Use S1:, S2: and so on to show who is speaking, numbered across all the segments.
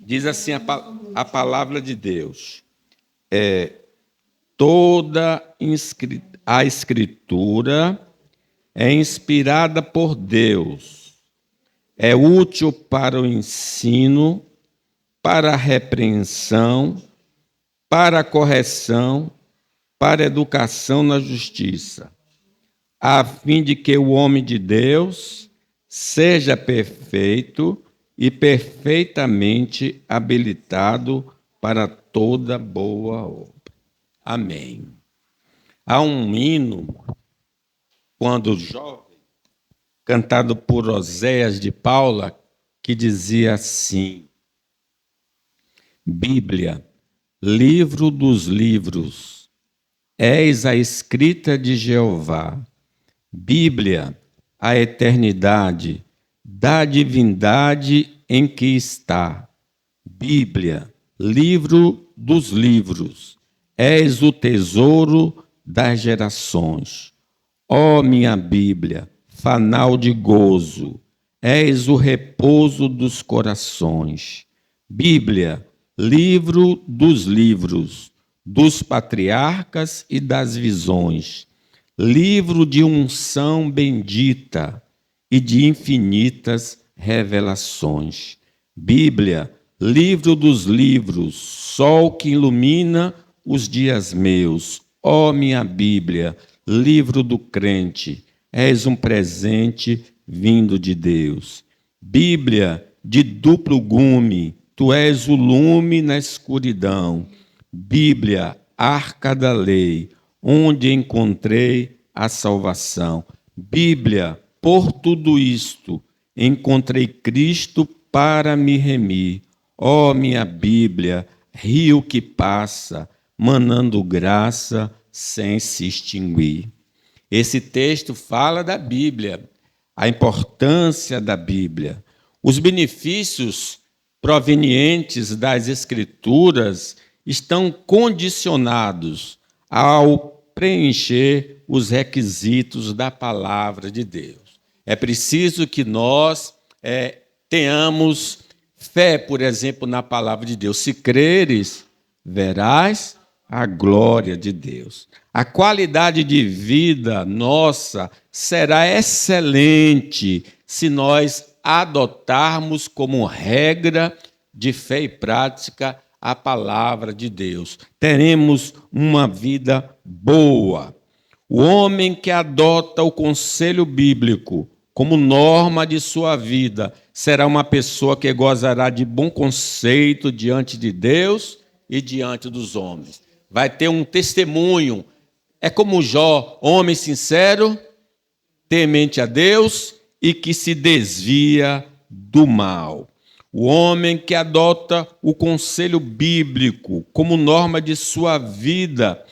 S1: Diz assim a palavra de Deus. Toda a escritura é inspirada por Deus, é útil para o ensino, para a repreensão, para a correção, para a educação na justiça, a fim de que o homem de Deus seja perfeito e perfeitamente habilitado para toda boa obra. Amém. Há um hino, quando jovem, cantado por Oséias de Paula, que dizia assim: Bíblia, livro dos livros, és a escrita de Jeová. Bíblia, a eternidade da divindade em que está. Bíblia, livro dos livros, és o tesouro das gerações. Ó minha Bíblia, fanal de gozo, és o repouso dos corações. Bíblia, livro dos livros, dos patriarcas e das visões, livro de unção bendita e de infinitas revelações. Bíblia, livro dos livros, sol que ilumina os dias meus. Ó minha Bíblia, livro do crente, és um presente vindo de Deus. Bíblia de duplo gume, tu és o lume na escuridão. Bíblia, arca da lei, onde encontrei a salvação. Bíblia, por tudo isto, encontrei Cristo para me remir. Ó minha Bíblia, rio que passa, manando graça sem se extinguir. Esse texto fala da Bíblia, a importância da Bíblia, os benefícios provenientes das Escrituras estão condicionados ao preencher os requisitos da palavra de Deus. É preciso que nós tenhamos fé, por exemplo, na palavra de Deus. Se creres, verás a glória de Deus. A qualidade de vida nossa será excelente se nós adotarmos como regra de fé e prática a palavra de Deus. Teremos uma vida boa. O homem que adota o conselho bíblico como norma de sua vida será uma pessoa que gozará de bom conceito diante de Deus e diante dos homens. Vai ter um testemunho. É como Jó, homem sincero, temente a Deus e que se desvia do mal. O homem que adota o conselho bíblico como norma de sua vida,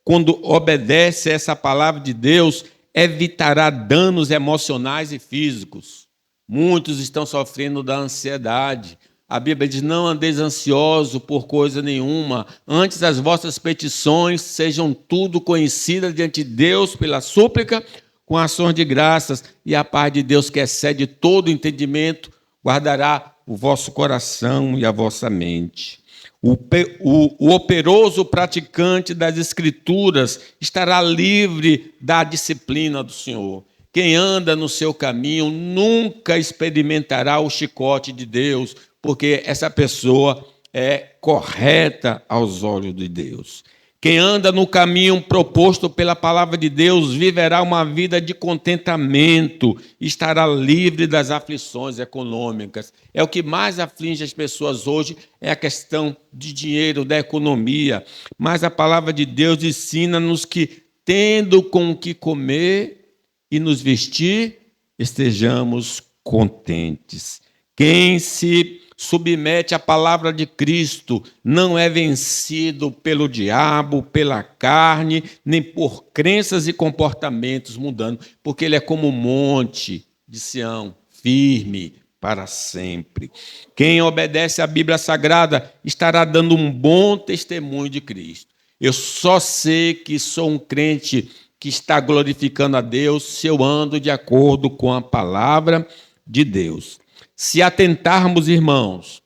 S1: quando obedece a essa palavra de Deus, evitará danos emocionais e físicos. Muitos estão sofrendo da ansiedade. A Bíblia diz: não andeis ansioso por coisa nenhuma, antes as vossas petições sejam tudo conhecidas diante de Deus pela súplica, com ações de graças, e a paz de Deus, que excede todo entendimento, guardará o vosso coração e a vossa mente. O operoso praticante das Escrituras estará livre da disciplina do Senhor. Quem anda no seu caminho nunca experimentará o chicote de Deus, porque essa pessoa é correta aos olhos de Deus. Quem anda no caminho proposto pela palavra de Deus viverá uma vida de contentamento, estará livre das aflições econômicas. É o que mais aflige as pessoas hoje, é a questão de dinheiro, da economia. Mas a palavra de Deus ensina-nos que, tendo com o que comer e nos vestir, estejamos contentes. Quem se submete à palavra de Cristo não é vencido pelo diabo, pela carne, nem por crenças e comportamentos mudando, porque ele é como um monte de Sião, firme para sempre. Quem obedece à Bíblia Sagrada estará dando um bom testemunho de Cristo. Eu só sei que sou um crente que está glorificando a Deus se eu ando de acordo com a palavra de Deus. Se atentarmos, irmãos,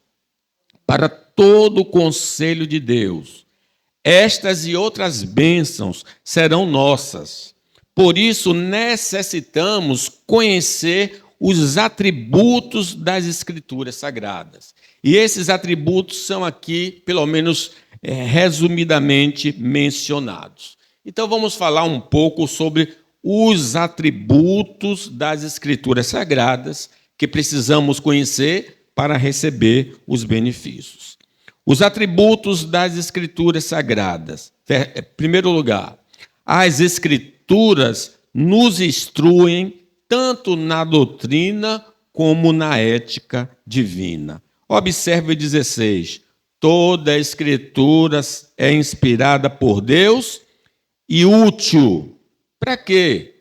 S1: para todo o conselho de Deus. Estas e outras bênçãos serão nossas. Por isso, necessitamos conhecer os atributos das Escrituras Sagradas. E esses atributos são aqui, pelo menos resumidamente, mencionados. Então, vamos falar um pouco sobre os atributos das Escrituras Sagradas que precisamos conhecer para receber os benefícios. Os atributos das Escrituras Sagradas. Em primeiro lugar, as Escrituras nos instruem tanto na doutrina como na ética divina. Observe o 16. Toda a Escritura é inspirada por Deus e útil. Para quê?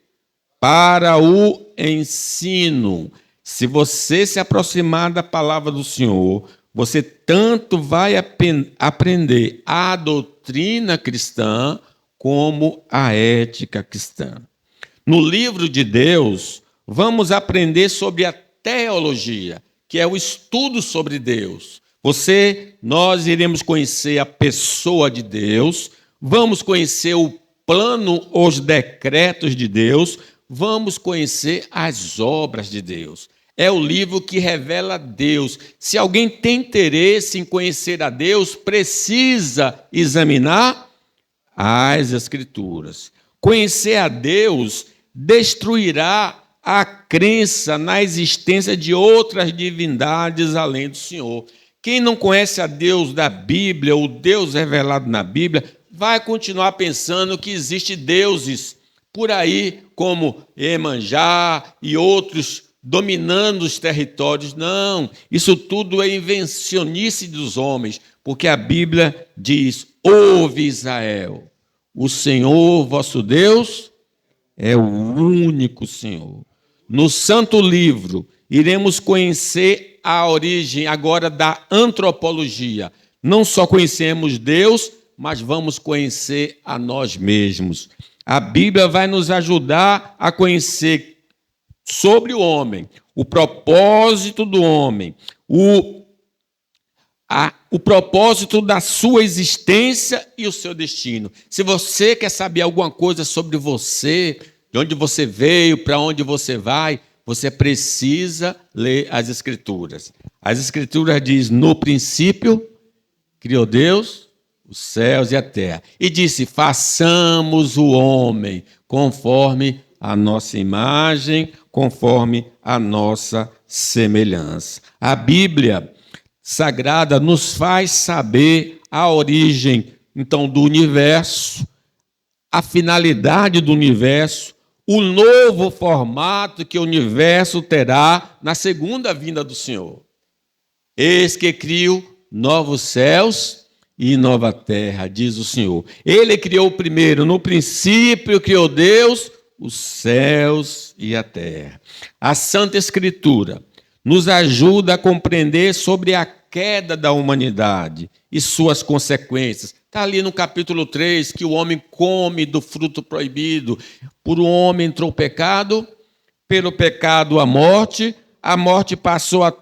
S1: Para o ensino. Se você se aproximar da palavra do Senhor, você tanto vai aprender a doutrina cristã como a ética cristã. No livro de Deus, vamos aprender sobre a teologia, que é o estudo sobre Deus. Nós iremos conhecer a pessoa de Deus, vamos conhecer o plano, os decretos de Deus, vamos conhecer as obras de Deus. É o livro que revela Deus. Se alguém tem interesse em conhecer a Deus, precisa examinar as Escrituras. Conhecer a Deus destruirá a crença na existência de outras divindades além do Senhor. Quem não conhece a Deus da Bíblia, o Deus revelado na Bíblia, vai continuar pensando que existem deuses por aí, como Iemanjá e outros, dominando os territórios. Não, isso tudo é invencionice dos homens, porque a Bíblia diz: ouve Israel, o Senhor vosso Deus é o único Senhor. No Santo Livro, iremos conhecer a origem agora da antropologia. Não só conhecemos Deus, mas vamos conhecer a nós mesmos. A Bíblia vai nos ajudar a conhecer sobre o homem, o propósito do homem, o propósito da sua existência e o seu destino. Se você quer saber alguma coisa sobre você, de onde você veio, para onde você vai, você precisa ler as Escrituras. As Escrituras dizem: no princípio criou Deus os céus e a terra, e disse: façamos o homem conforme a nossa imagem, conforme a nossa semelhança. A Bíblia Sagrada nos faz saber a origem, então, do universo, a finalidade do universo, o novo formato que o universo terá na segunda vinda do Senhor. Eis que crio novos céus e nova terra, diz o Senhor. Ele criou primeiro, no princípio criou Deus os céus e a terra. A Santa Escritura nos ajuda a compreender sobre a queda da humanidade e suas consequências. Está ali no capítulo 3, que o homem come do fruto proibido. Por um homem entrou o pecado, pelo pecado a morte passou a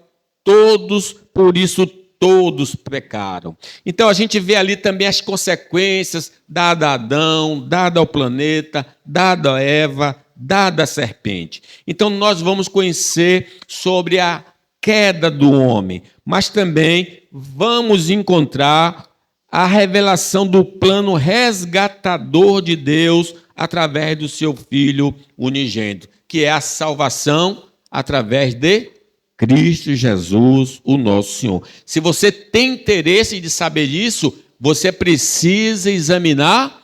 S1: todos, por isso todos pecaram. Então a gente vê ali também as consequências dada a Adão, dada ao planeta, dada a Eva, dada a serpente. Então nós vamos conhecer sobre a queda do homem, mas também vamos encontrar a revelação do plano resgatador de Deus através do seu Filho unigênito, que é a salvação através de Cristo Jesus, o nosso Senhor. Se você tem interesse de saber isso, você precisa examinar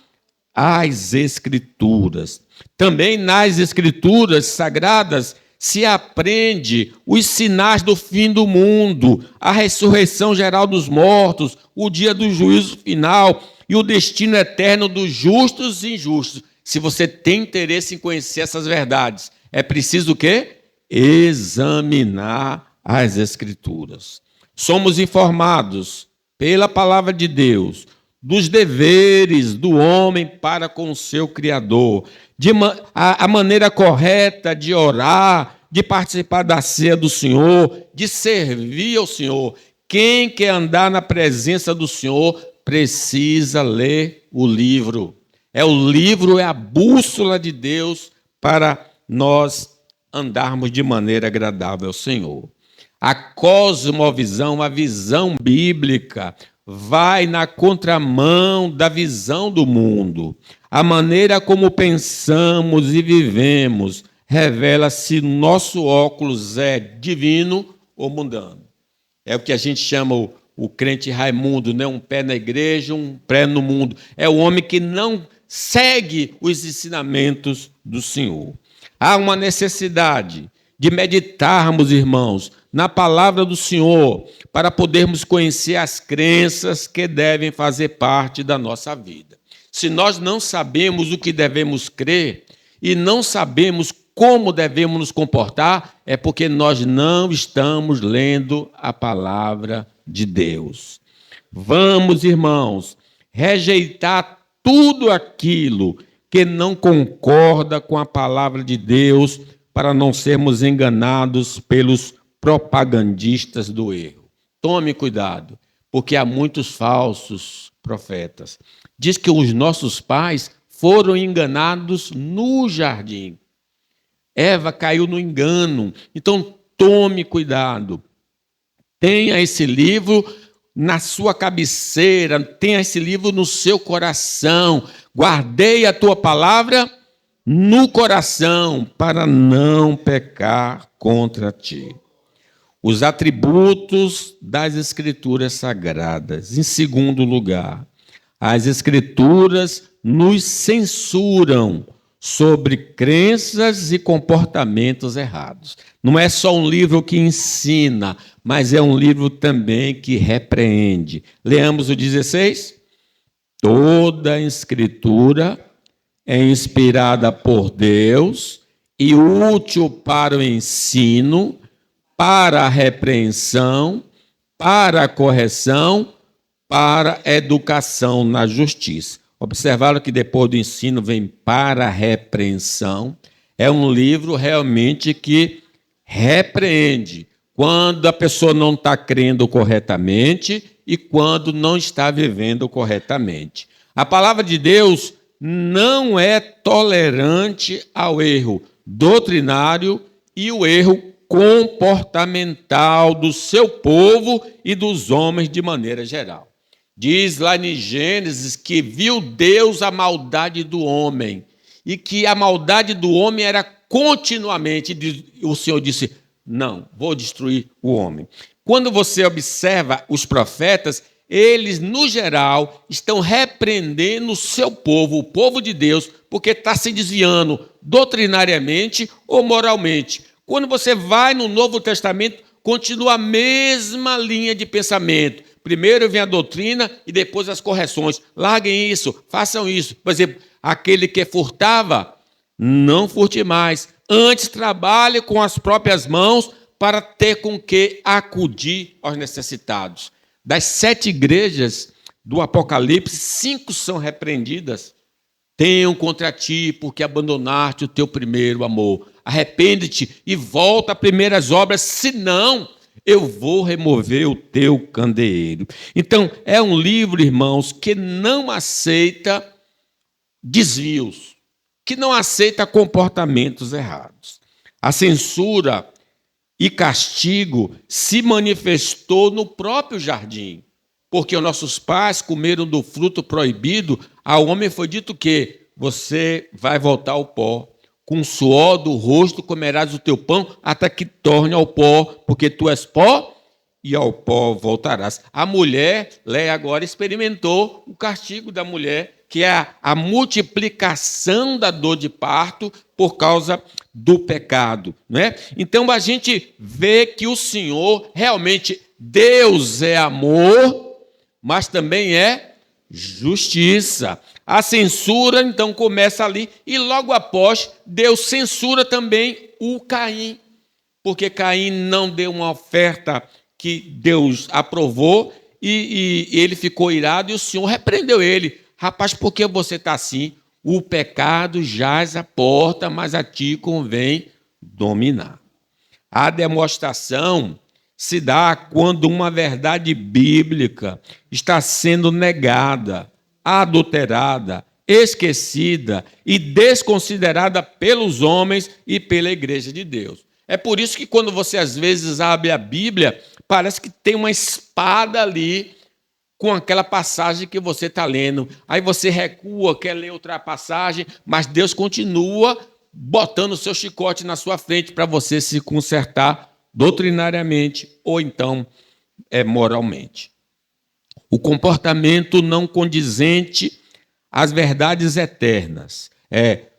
S1: as Escrituras. Também nas Escrituras Sagradas se aprende os sinais do fim do mundo, a ressurreição geral dos mortos, o dia do juízo final e o destino eterno dos justos e injustos. Se você tem interesse em conhecer essas verdades, é preciso o quê? Examinar as Escrituras. Somos informados pela palavra de Deus dos deveres do homem para com o seu Criador, a maneira correta de orar, de participar da ceia do Senhor, de servir ao Senhor. Quem quer andar na presença do Senhor precisa ler o livro. O livro é a bússola de Deus para nós andarmos de maneira agradável ao Senhor. A cosmovisão, a visão bíblica, vai na contramão da visão do mundo. A maneira como pensamos e vivemos revela se nosso óculos é divino ou mundano. É o que a gente chama o crente Raimundo, né? Um pé na igreja, um pé no mundo. É o homem que não segue os ensinamentos do Senhor. Há uma necessidade de meditarmos, irmãos, na palavra do Senhor, para podermos conhecer as crenças que devem fazer parte da nossa vida. Se nós não sabemos o que devemos crer e não sabemos como devemos nos comportar, é porque nós não estamos lendo a palavra de Deus. Vamos, irmãos, rejeitar tudo aquilo que não concorda com a palavra de Deus, para não sermos enganados pelos propagandistas do erro. Tome cuidado, porque há muitos falsos profetas. Diz que os nossos pais foram enganados no jardim. Eva caiu no engano. Então, tome cuidado. Tenha esse livro na sua cabeceira, tenha esse livro no seu coração. Guardei a tua palavra no coração para não pecar contra ti. Os atributos das Escrituras Sagradas. Em segundo lugar, as Escrituras nos censuram sobre crenças e comportamentos errados. Não é só um livro que ensina, mas é um livro também que repreende. Leamos o 16. Toda a Escritura é inspirada por Deus e útil para o ensino, para a repreensão, para a correção, para a educação na justiça. Observaram que depois do ensino vem para a repreensão. É um livro realmente que repreende quando a pessoa não está crendo corretamente e quando não está vivendo corretamente. A palavra de Deus não é tolerante ao erro doutrinário e o erro comportamental do seu povo e dos homens de maneira geral. Diz lá em Gênesis que viu Deus a maldade do homem e que a maldade do homem era continuamente. O Senhor disse, não, vou destruir o homem. Quando você observa os profetas, eles, no geral, estão repreendendo o seu povo, o povo de Deus, porque está se desviando doutrinariamente ou moralmente. Quando você vai no Novo Testamento, continua a mesma linha de pensamento. Primeiro vem a doutrina e depois as correções. Larguem isso, façam isso. Por exemplo, aquele que furtava, não furte mais. Antes trabalhe com as próprias mãos para ter com que acudir aos necessitados. Das 7 igrejas do Apocalipse, 5 são repreendidas. Tenham contra ti, porque abandonaste o teu primeiro amor. Arrepende-te e volta às primeiras obras, senão eu vou remover o teu candeeiro. Então, é um livro, irmãos, que não aceita desvios, que não aceita comportamentos errados. A censura e castigo se manifestou no próprio jardim, porque os nossos pais comeram do fruto proibido. Ao homem foi dito que você vai voltar ao pó. Com o suor do rosto comerás o teu pão até que torne ao pó, porque tu és pó e ao pó voltarás. A mulher, Léia, agora experimentou o castigo da mulher, que é a multiplicação da dor de parto por causa do pecado, né? Então a gente vê que o Senhor, realmente, Deus é amor, mas também é justiça. A censura, então, começa ali, e logo após, Deus censura também o Caim, porque Caim não deu uma oferta que Deus aprovou, e ele ficou irado, e o Senhor repreendeu ele. Rapaz, por que você está assim? O pecado jaz à porta, mas a ti convém dominar. A demonstração se dá quando uma verdade bíblica está sendo negada, adulterada, esquecida e desconsiderada pelos homens e pela igreja de Deus. É por isso que quando você às vezes abre a Bíblia, parece que tem uma espada ali com aquela passagem que você está lendo. Aí você recua, quer ler outra passagem, mas Deus continua botando o seu chicote na sua frente para você se consertar doutrinariamente ou então moralmente. O comportamento não condizente às verdades eternas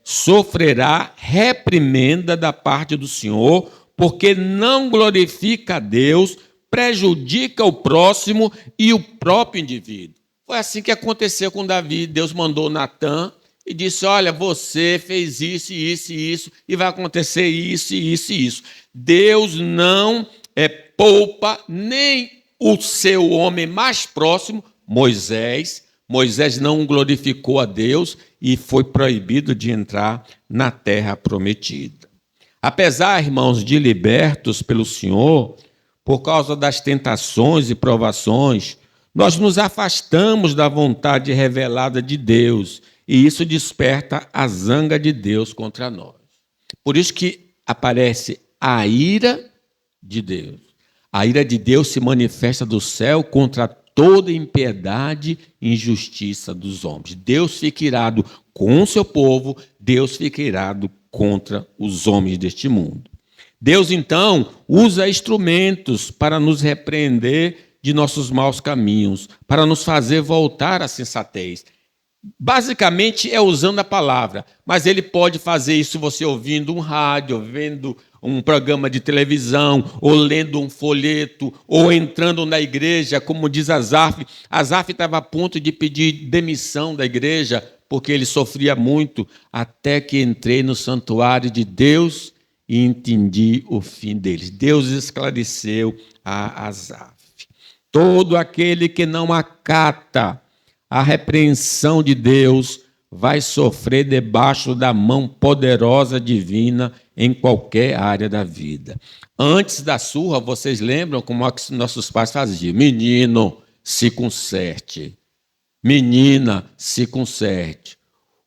S1: sofrerá reprimenda da parte do Senhor, porque não glorifica a Deus, prejudica o próximo e o próprio indivíduo. Foi assim que aconteceu com Davi. Deus mandou Natã e disse: olha, você fez isso, isso e isso, e vai acontecer isso, isso e isso. Deus não poupa nem o seu homem mais próximo, Moisés. Moisés não glorificou a Deus e foi proibido de entrar na terra prometida. Apesar, irmãos, de libertos pelo Senhor, por causa das tentações e provações, nós nos afastamos da vontade revelada de Deus, e isso desperta a zanga de Deus contra nós. Por isso que aparece a ira de Deus. A ira de Deus se manifesta do céu contra toda impiedade e injustiça dos homens. Deus fica irado com o seu povo, Deus fica irado contra os homens deste mundo. Deus, então, usa instrumentos para nos repreender de nossos maus caminhos, para nos fazer voltar à sensatez. Basicamente é usando a palavra, mas ele pode fazer isso você ouvindo um rádio, vendo um programa de televisão, ou lendo um folheto, ou entrando na igreja, como diz Asaf. Asaf estava a ponto de pedir demissão da igreja, porque ele sofria muito, até que entrei no santuário de Deus e entendi o fim deles. Deus esclareceu a Asaf. Todo aquele que não acata a repreensão de Deus vai sofrer debaixo da mão poderosa divina em qualquer área da vida. Antes da surra, vocês lembram como nossos pais faziam? Menino, se conserte. Menina, se conserte.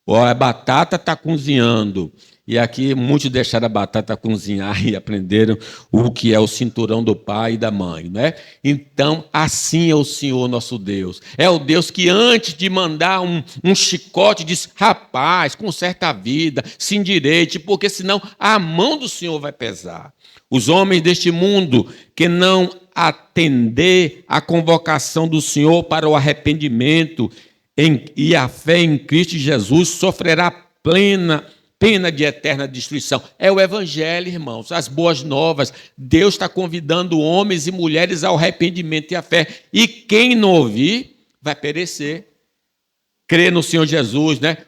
S1: A batata está cozinhando. E aqui muitos deixaram a batata cozinhar e aprenderam o que é o cinturão do pai e da mãe, né? Então, assim é o Senhor nosso Deus. É o Deus que antes de mandar um chicote diz: rapaz, conserta a vida, se endireite, porque senão a mão do Senhor vai pesar. Os homens deste mundo que não atender à convocação do Senhor para o arrependimento e a fé em Cristo Jesus sofrerá pena de eterna destruição. É o evangelho, irmãos, as boas novas. Deus está convidando homens e mulheres ao arrependimento e à fé. E quem não ouvir, vai perecer. Crê no Senhor Jesus, né?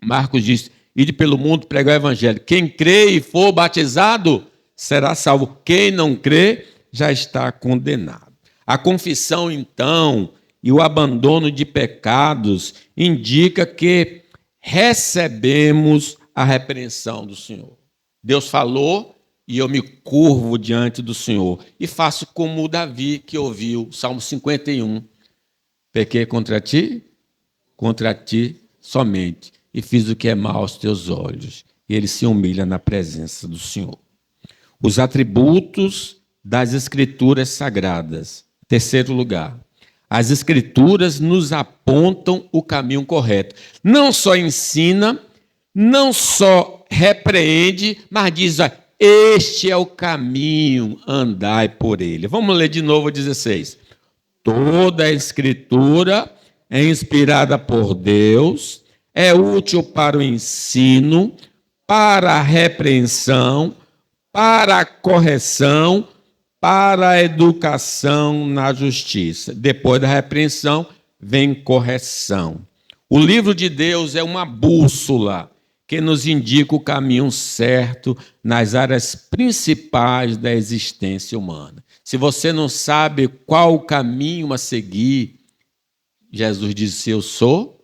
S1: Marcos diz: ide pelo mundo pregar o evangelho. Quem crê e for batizado será salvo. Quem não crê já está condenado. A confissão, então, e o abandono de pecados indica que recebemos a repreensão do Senhor. Deus falou e eu me curvo diante do Senhor e faço como o Davi que ouviu, Salmo 51. Pequei contra ti somente, e fiz o que é mal aos teus olhos. E ele se humilha na presença do Senhor. Os atributos das Escrituras Sagradas. Terceiro lugar, as Escrituras nos apontam o caminho correto. Não só ensina, não só repreende, mas diz: este é o caminho, andai por ele. Vamos ler de novo o 16. Toda a Escritura é inspirada por Deus, é útil para o ensino, para a repreensão, para a correção, para a educação na justiça. Depois da repreensão, vem correção. O livro de Deus é uma bússola que nos indica o caminho certo nas áreas principais da existência humana. Se você não sabe qual o caminho a seguir, Jesus disse: eu sou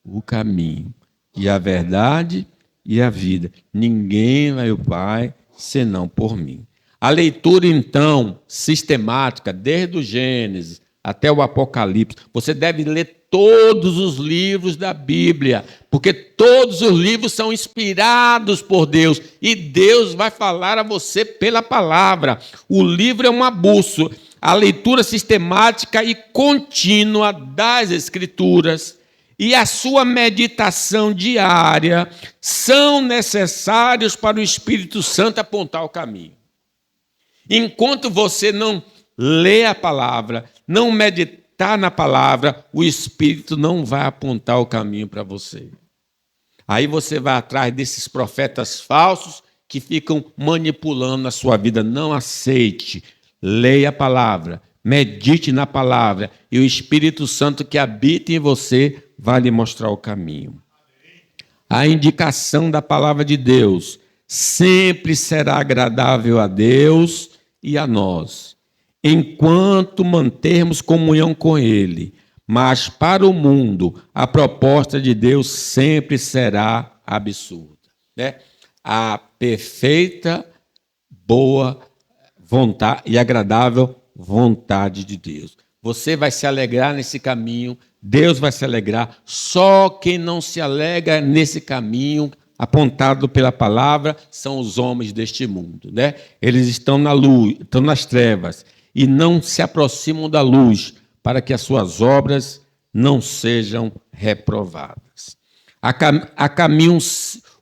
S1: o caminho, e a verdade e a vida. Ninguém vai ao Pai senão por mim. A leitura, então, sistemática, desde o Gênesis até o Apocalipse, você deve ler todos os livros da Bíblia, porque todos os livros são inspirados por Deus e Deus vai falar a você pela palavra. O livro é uma bússola. A leitura sistemática e contínua das Escrituras e a sua meditação diária são necessários para o Espírito Santo apontar o caminho. Enquanto você não lê a palavra, não meditar na palavra, o Espírito não vai apontar o caminho para você. Aí você vai atrás desses profetas falsos que ficam manipulando a sua vida. Não aceite. Leia a palavra, medite na palavra e o Espírito Santo que habita em você vai lhe mostrar o caminho. A indicação da palavra de Deus sempre será agradável a Deus e a nós, enquanto mantermos comunhão com Ele. Mas para o mundo, a proposta de Deus sempre será absurda, né? A perfeita, boa vontade e agradável vontade de Deus. Você vai se alegrar nesse caminho, Deus vai se alegrar. Só quem não se alegra nesse caminho apontado pela palavra são os homens deste mundo, né? Eles estão na luz, estão nas trevas e não se aproximam da luz para que as suas obras não sejam reprovadas.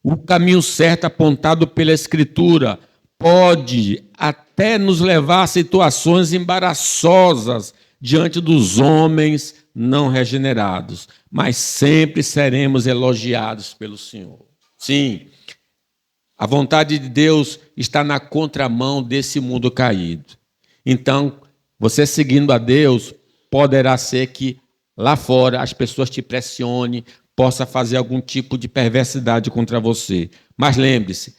S1: O caminho certo apontado pela Escritura pode até nos levar a situações embaraçosas diante dos homens não regenerados, mas sempre seremos elogiados pelo Senhor. Sim, a vontade de Deus está na contramão desse mundo caído. Então, você seguindo a Deus, poderá ser que lá fora as pessoas te pressionem, possa fazer algum tipo de perversidade contra você. Mas lembre-se,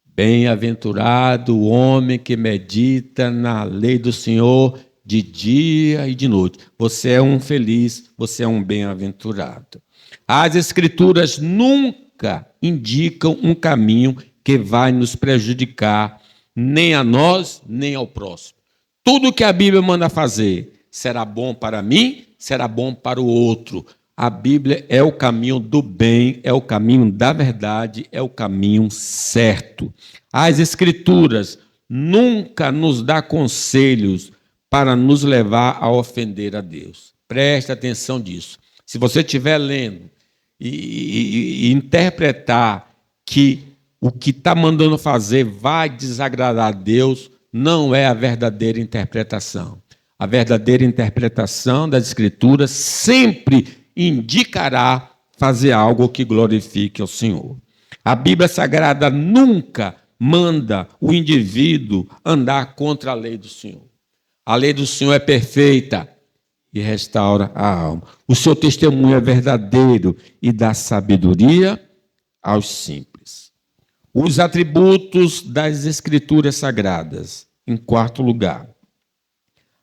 S1: bem-aventurado o homem que medita na lei do Senhor de dia e de noite. Você é um feliz, você é um bem-aventurado. As Escrituras nunca indicam um caminho que vai nos prejudicar, nem a nós, nem ao próximo. Tudo que a Bíblia manda fazer será bom para mim, será bom para o outro. A Bíblia é o caminho do bem, é o caminho da verdade, é o caminho certo. As Escrituras nunca nos dão conselhos para nos levar a ofender a Deus. Preste atenção disso. Se você estiver lendo e interpretar que o que está mandando fazer vai desagradar a Deus, não é a verdadeira interpretação. A verdadeira interpretação das Escrituras sempre indicará fazer algo que glorifique ao Senhor. A Bíblia Sagrada nunca manda o indivíduo andar contra a lei do Senhor. A lei do Senhor é perfeita e restaura a alma. O seu testemunho é verdadeiro e dá sabedoria aos simples. Os atributos das Escrituras Sagradas. Em quarto lugar,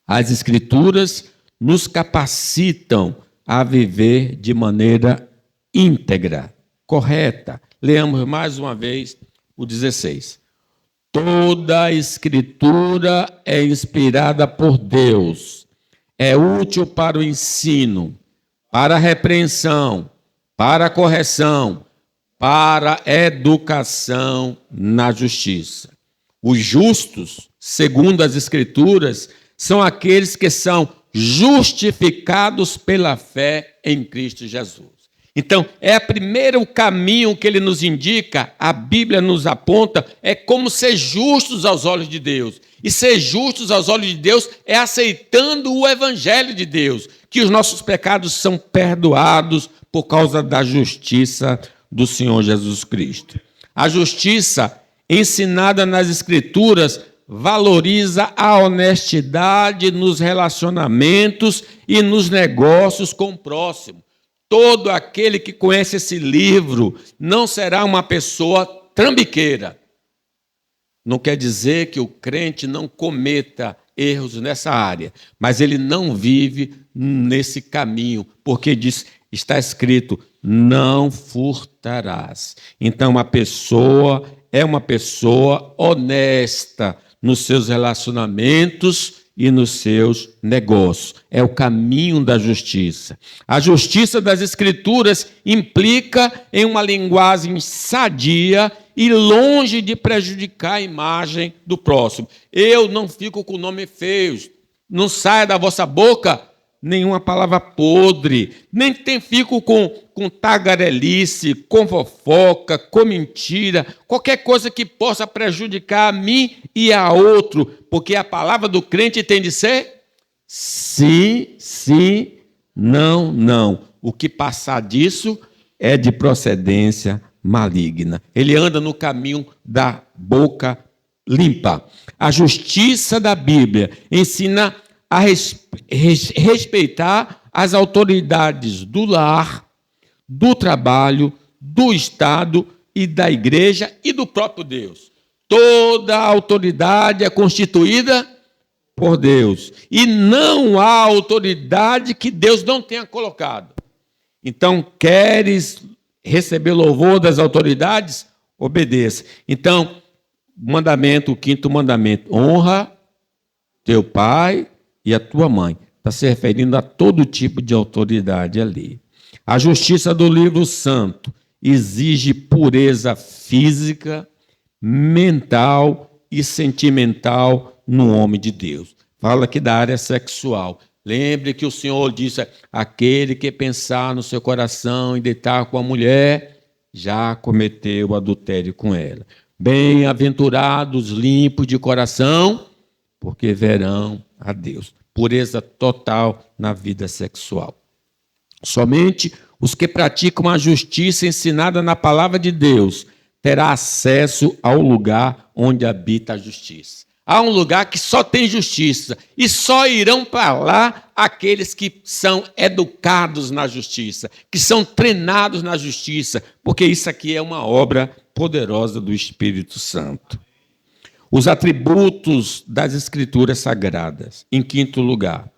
S1: as Escrituras nos capacitam a viver de maneira íntegra, correta. Leamos mais uma vez o 16. Toda a Escritura é inspirada por Deus, é útil para o ensino, para a repreensão, para a correção, para a educação na justiça. Os justos, segundo as Escrituras, são aqueles que são justificados pela fé em Cristo Jesus. Então, é o primeiro caminho que ele nos indica, a Bíblia nos aponta, é como ser justos aos olhos de Deus. E ser justos aos olhos de Deus é aceitando o Evangelho de Deus, que os nossos pecados são perdoados por causa da justiça do Senhor Jesus Cristo. A justiça ensinada nas Escrituras valoriza a honestidade nos relacionamentos e nos negócios com o próximo. Todo aquele que conhece esse livro não será uma pessoa trambiqueira. Não quer dizer que o crente não cometa erros nessa área, mas ele não vive nesse caminho, porque está escrito, não furtarás. Então, uma pessoa é uma pessoa honesta nos seus relacionamentos e nos seus negócios. É o caminho da justiça. A justiça das Escrituras implica em uma linguagem sadia e longe de prejudicar a imagem do próximo. Eu não fico com nome feio, não saia da vossa boca nenhuma palavra podre, nem fico com tagarelice, com fofoca, com mentira, qualquer coisa que possa prejudicar a mim e a outro, porque a palavra do crente tem de ser sim, sim, não, não. O que passar disso é de procedência maligna. Ele anda no caminho da boca limpa. A justiça da Bíblia ensina a respeitar as autoridades do lar, do trabalho, do Estado e da igreja e do próprio Deus. Toda a autoridade é constituída por Deus. E não há autoridade que Deus não tenha colocado. Então, queres receber louvor das autoridades? Obedeça. Então, o quinto mandamento, honra teu pai e a tua mãe. Está se referindo a todo tipo de autoridade ali. A justiça do livro santo exige pureza física, mental e sentimental no homem de Deus. Fala aqui da área sexual. Lembre que o Senhor disse, aquele que pensar no seu coração em deitar com a mulher, já cometeu adultério com ela. Bem-aventurados, limpos de coração, porque verão a Deus. Pureza total na vida sexual. Somente os que praticam a justiça ensinada na palavra de Deus terá acesso ao lugar onde habita a justiça. Há um lugar que só tem justiça e só irão para lá aqueles que são educados na justiça, que são treinados na justiça, porque isso aqui é uma obra poderosa do Espírito Santo. Os atributos das Escrituras Sagradas. Em quinto lugar,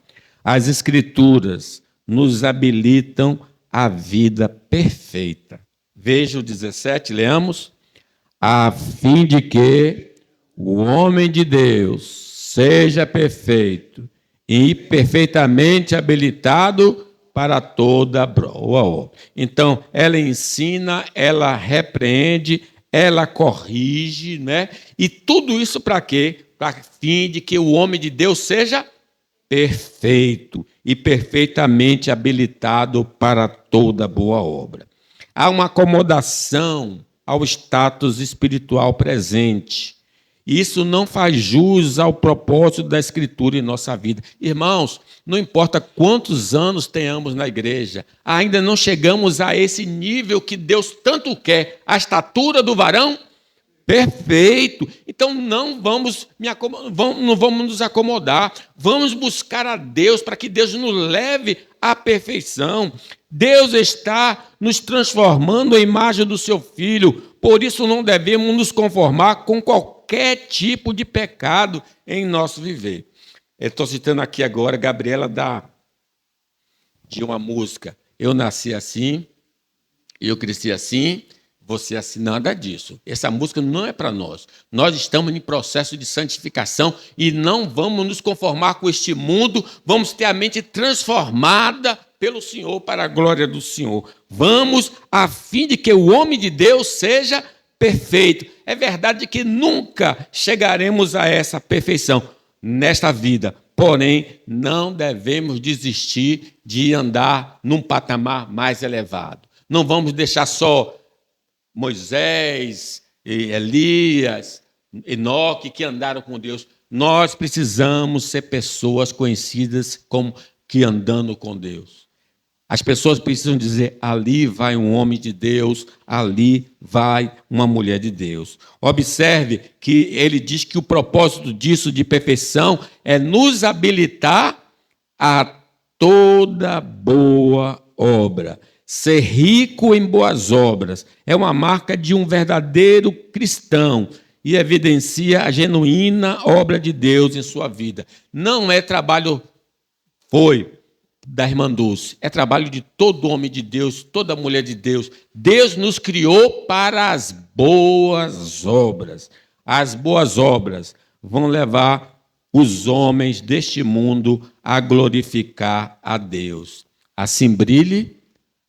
S1: as Escrituras nos habilitam à vida perfeita. Veja o 17, leamos. A fim de que o homem de Deus seja perfeito e perfeitamente habilitado para toda boa obra. Então, ela ensina, ela repreende, ela corrige, né? E tudo isso para quê? Para fim de que o homem de Deus seja perfeito e perfeitamente habilitado para toda boa obra. Há uma acomodação ao status espiritual presente. Isso não faz jus ao propósito da Escritura em nossa vida. Irmãos, não importa quantos anos tenhamos na igreja, ainda não chegamos a esse nível que Deus tanto quer, a estatura do varão perfeito. Então não vamos nos acomodar, vamos buscar a Deus para que Deus nos leve à perfeição. Deus está nos transformando à imagem do seu Filho, por isso não devemos nos conformar com qualquer tipo de pecado em nosso viver. Eu estou citando aqui agora Gabriela de uma música. Eu nasci assim, eu cresci assim, você assim, nada disso. Essa música não é para nós. Nós estamos em processo de santificação e não vamos nos conformar com este mundo, vamos ter a mente transformada pelo Senhor, para a glória do Senhor. Vamos a fim de que o homem de Deus seja perfeito. É verdade que nunca chegaremos a essa perfeição nesta vida, porém, não devemos desistir de andar num patamar mais elevado. Não vamos deixar só Moisés, Elias, Enoque que andaram com Deus. Nós precisamos ser pessoas conhecidas como que andando com Deus. As pessoas precisam dizer, ali vai um homem de Deus, ali vai uma mulher de Deus. Observe que ele diz que o propósito disso de perfeição é nos habilitar a toda boa obra. Ser rico em boas obras é uma marca de um verdadeiro cristão e evidencia a genuína obra de Deus em sua vida. Não é trabalho, da irmã Dulce, é trabalho de todo homem de Deus, toda mulher de Deus. Deus nos criou para as boas obras. As boas obras vão levar os homens deste mundo a glorificar a Deus. Assim brilhe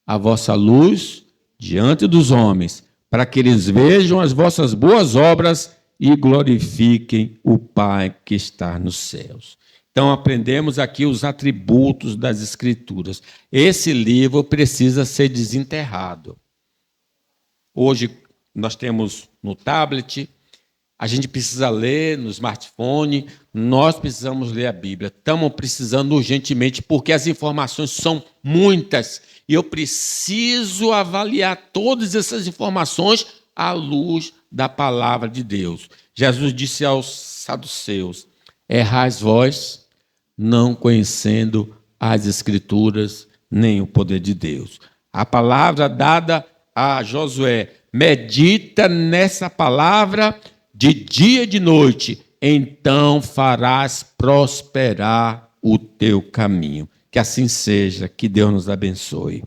S1: a vossa luz diante dos homens, para que eles vejam as vossas boas obras e glorifiquem o Pai que está nos céus. Então, aprendemos aqui os atributos das Escrituras. Esse livro precisa ser desenterrado. Hoje, nós temos no tablet, a gente precisa ler no smartphone, nós precisamos ler a Bíblia. Estamos precisando urgentemente, porque as informações são muitas. E eu preciso avaliar todas essas informações à luz da palavra de Deus. Jesus disse aos saduceus: errais vós, não conhecendo as Escrituras, nem o poder de Deus. A palavra dada a Josué: medita nessa palavra de dia e de noite, então farás prosperar o teu caminho. Que assim seja, que Deus nos abençoe.